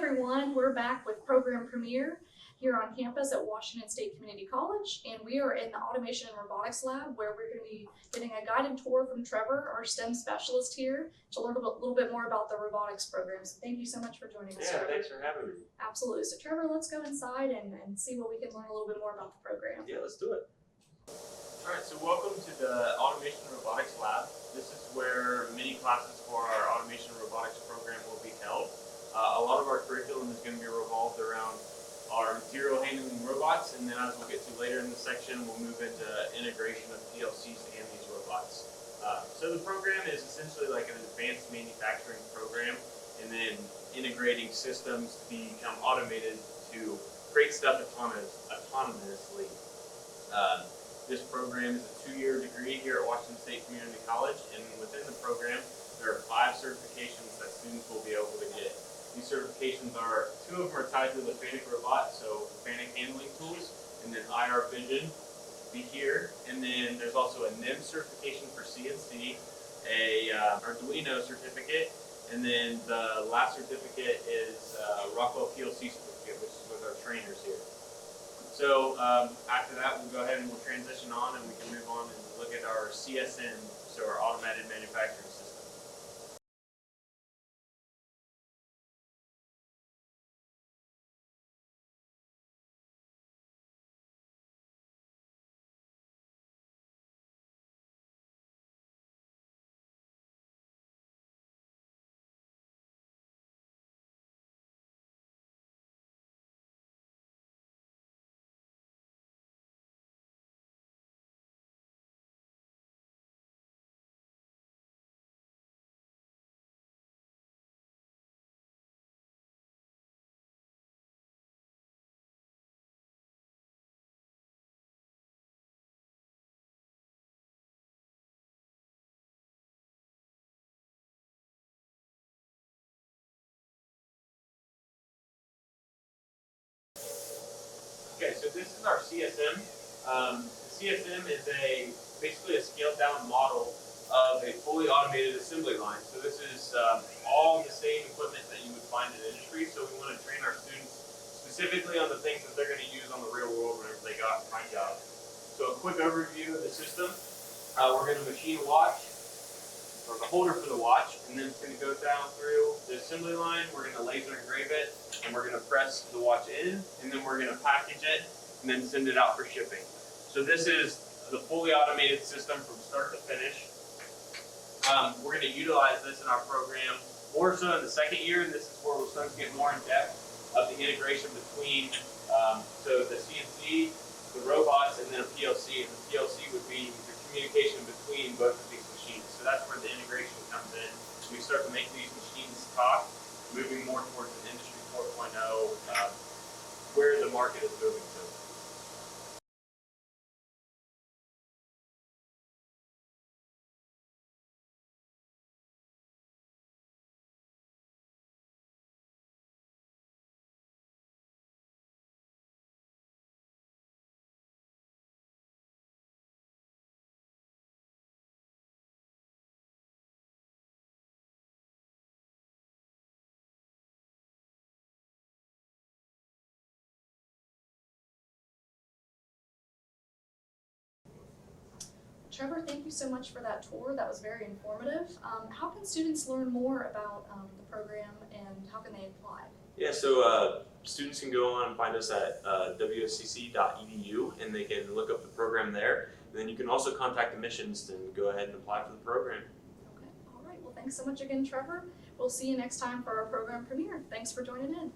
everyone, we're back with Program Premiere here on campus at Washington State Community College, and we are in the Automation and Robotics Lab where we're going to be getting a guided tour from Trevor, our STEM specialist here, to learn a little bit more about the robotics program. So thank you so much for joining us, Trevor. Thanks for having me. Absolutely. So Trevor, let's go inside and see what we can learn a little bit more about the program. Yeah, let's do it. Alright, so welcome to the Automation and Robotics Lab. This is where many classes for our Automation and Robotics program will be held. A lot of our curriculum is going to be revolved around our material handling robots, and then as we'll get to later in the section, we'll move into integration of PLCs and these robots. So the program is essentially like an advanced manufacturing program, and then integrating systems to become automated to create stuff autonomously. This program is a 2-year degree here at Washington State Community College, and within the program, there are 5 certifications that students will be able to get. These certifications are, 2 of them are tied to the FANUC robot, so FANUC handling tools, and then IR vision will be here. And then there's also a NIM certification for CNC, a Arduino certificate, and then the last certificate is Rockwell PLC certificate, which is with our trainers here. So after that, we'll go ahead and we'll transition on, and we can move on and look at our CSM, so our automated manufacturing system. Okay, so this is our CSM. The CSM is basically a scaled down model of a fully automated assembly line. So this is all the same equipment that you would find in industry. So we want to train our students specifically on the things that they're going to use on the real world whenever they go out and find jobs. So a quick overview of the system. We're going to machine a watch, or the holder for the watch, and then it's going to go down through the assembly line. We're going to laser engrave it, and we're going to press the watch in, and then we're going to package it, and then send it out for shipping. So this is the fully automated system from start to finish. We're going to utilize this in our program more so in the second year, and this is where we'll start to get more in depth of the integration between so the CNC, the robots, and then a PLC. And the PLC would be the communication between both of these machines. So that's where the integration comes in. We start to make these machines talk, moving more towards an Industry 4.0, where the market is moving to. Trevor, thank you so much for that tour. That was very informative. How can students learn more about the program, and how can they apply? Yeah, so students can go on and find us at wscc.edu, and they can look up the program there. And then you can also contact admissions and go ahead and apply for the program. Okay, all right. Well, thanks so much again, Trevor. We'll see you next time for our program premiere. Thanks for joining in.